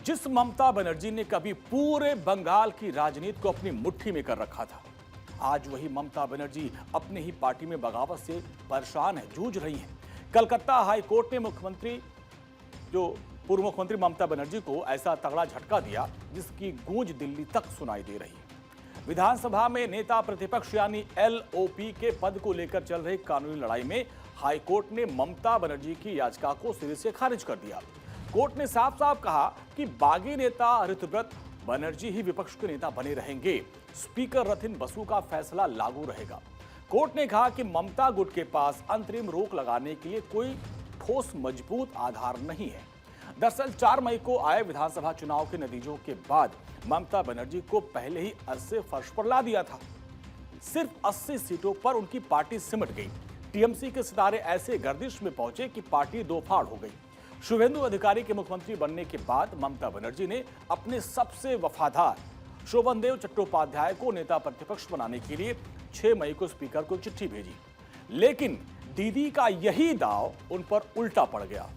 जिस ममता बनर्जी ने कभी पूरे बंगाल की राजनीति को अपनी मुट्ठी में कर रखा था, आज वही ममता बनर्जी अपने ही पार्टी में बगावत से परेशान है, जूझ रही हैं। कलकत्ता हाई कोर्ट ने पूर्व मुख्यमंत्री ममता बनर्जी को ऐसा तगड़ा झटका दिया जिसकी गूंज दिल्ली तक सुनाई दे रही है। विधानसभा में नेता प्रतिपक्ष यानी एलओपी के पद को लेकर चल रही कानूनी लड़ाई में हाई कोर्ट ने ममता बनर्जी की याचिका को सिरे से खारिज कर दिया। कोर्ट ने साफ साफ कहा कि बागी नेता ऋतव्रत बनर्जी ही विपक्ष के नेता बने रहेंगे। स्पीकर रथिन बसु का फैसला लागू रहेगा। कोर्ट ने कहा कि ममता गुट के पास अंतरिम रोक लगाने के लिए कोई ठोस मजबूत आधार नहीं है। दरअसल 4 मई को आए विधानसभा चुनाव के नतीजों के बाद ममता बनर्जी को पहले ही अरसे फर्श पर ला दिया था। सिर्फ 80 सीटों पर उनकी पार्टी सिमट गई। टीएमसी के सितारे ऐसे गर्दिश में पहुंचे कि पार्टी दो फाड़ हो गई। शुभेंदु अधिकारी के मुख्यमंत्री बनने के बाद ममता बनर्जी ने अपने सबसे वफादार शोभनदेव चट्टोपाध्याय को नेता प्रतिपक्ष बनाने के लिए 6 मई को स्पीकर को चिट्ठी भेजी, लेकिन दीदी का यही दाव उन पर उल्टा पड़ गया।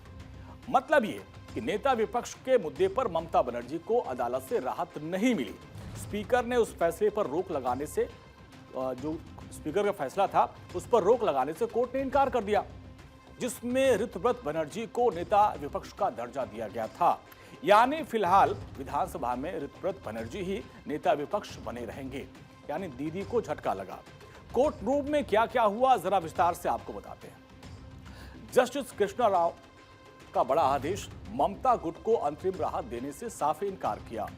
मतलब ये कि नेता विपक्ष के मुद्दे पर ममता बनर्जी को अदालत से राहत नहीं मिली। स्पीकर ने उस फैसले पर रोक लगाने से जो स्पीकर का फैसला था उस पर रोक लगाने से कोर्ट ने इनकार कर दिया, जिसमें ऋतव्रत बनर्जी को नेता विपक्ष का दर्जा दिया गया था। यानी फिलहाल विधानसभा में ऋतव्रत बनर्जी ही नेता विपक्ष बने रहेंगे। यानी दीदी को झटका लगा। कोर्ट रूम में क्या क्या हुआ जरा विस्तार से आपको बताते हैं। जस्टिस कृष्णा राव का बड़ा आदेश, ममता गुट को अंतरिम राहत देने से साफ इनकार किया।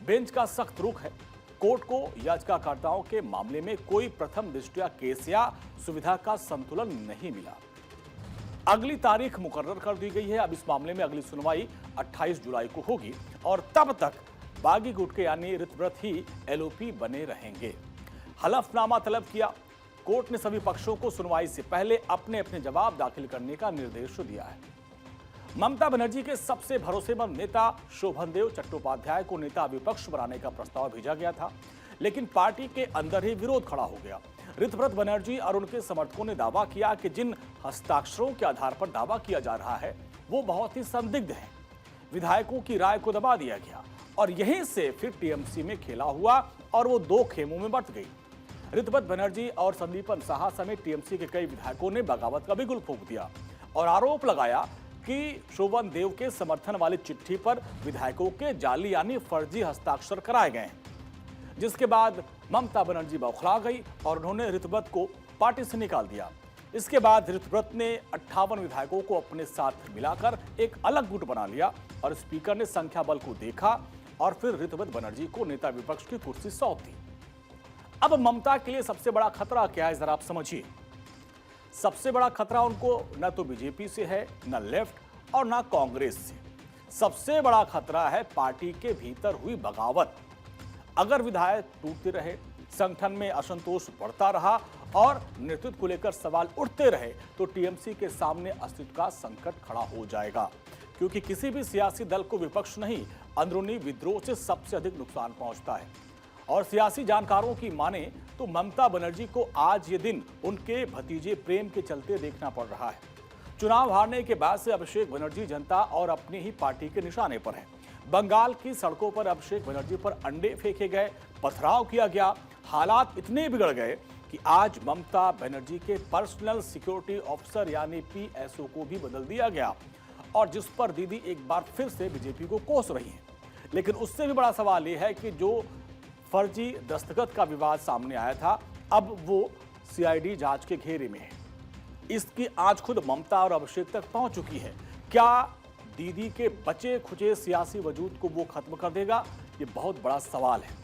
बेंच का सख्त रुख है। कोर्ट को याचिकाकर्ताओं के मामले में कोई प्रथम दृष्टया केस या सुविधा का संतुलन नहीं मिला। अगली तारीख मुकर्रर कर दी गई है। अब इस मामले में अगली सुनवाई 28 जुलाई को होगी और तब तक बागी गुट के यानी ऋतव्रत ही एलओपी बने रहेंगे। हलफनामा तलब किया। कोर्ट ने सभी पक्षों को सुनवाई से पहले अपने अपने जवाब दाखिल करने का निर्देश दिया है। ममता बनर्जी के सबसे भरोसेमंद नेता शोभनदेव चट्टोपाध्याय को नेता विपक्ष बनाने का प्रस्ताव भेजा गया था, लेकिन पार्टी के अंदर ही विरोध खड़ा हो गया। ऋतव्रत बनर्जी और उनके समर्थकों ने दावा किया कि जिन हस्ताक्षरों के आधार पर दावा किया जा रहा है वो बहुत ही संदिग्ध है। विधायकों की राय को दबा दिया गया और यहीं से फिर टीएमसी में खेला हुआ और वो दो खेमों में बंट गई। ऋतव्रत बनर्जी और संदीपन साहा समेत टीएमसी के कई विधायकों ने बगावत का बिगुल फूंक दिया और आरोप लगाया कि शोभन देव के समर्थन वाली चिट्ठी पर विधायकों के जाली यानी फर्जी हस्ताक्षर कराए गए हैं, जिसके बाद ममता बनर्जी बौखला गई और उन्होंने ऋतव्रत को पार्टी से निकाल दिया। इसके बाद ऋतव्रत ने 58 विधायकों को अपने साथ मिलाकर एक अलग गुट बना लिया और स्पीकर ने संख्या बल को देखा और फिर ऋतव्रत बनर्जी को नेता विपक्ष की कुर्सी सौंप दी। अब ममता के लिए सबसे बड़ा खतरा क्या है जरा आप समझिए। सबसे बड़ा खतरा उनको न तो बीजेपी से है, न लेफ्ट और न कांग्रेस से। सबसे बड़ा खतरा है पार्टी के भीतर हुई बगावत। अगर विधायक टूटते रहे, संगठन में असंतोष बढ़ता रहा और नेतृत्व को लेकर सवाल उठते रहे तो टीएमसी के सामने अस्तित्व का संकट खड़ा हो जाएगा, क्योंकि किसी भी सियासी दल को विपक्ष नहीं अंदरूनी विद्रोह से सबसे अधिक नुकसान पहुंचता है। और सियासी जानकारों की माने तो ममता बनर्जी को आज ये दिन उनके भतीजे प्रेम के चलते देखना पड़ रहा है। चुनाव हारने के बाद से अभिषेक बनर्जी जनता और अपनी ही पार्टी के निशाने पर हैं। बंगाल की सड़कों पर अभिषेक बनर्जी पर अंडे फेंके गए, पथराव किया गया। हालात इतने बिगड़ गए कि आज ममता बनर्जी के पर्सनल सिक्योरिटी ऑफिसर यानी पीएसओ को भी बदल दिया गया और जिस पर दीदी एक बार फिर से बीजेपी को कोस रही हैं। लेकिन उससे भी बड़ा सवाल यह है कि जो फर्जी दस्तखत का विवाद सामने आया था, अब वो सीआईडी जांच के घेरे में है। इसकी आंच खुद ममता और अभिषेक तक पहुंच चुकी है। क्या दीदी के बचे खुचे सियासी वजूद को वो खत्म कर देगा? ये बहुत बड़ा सवाल है।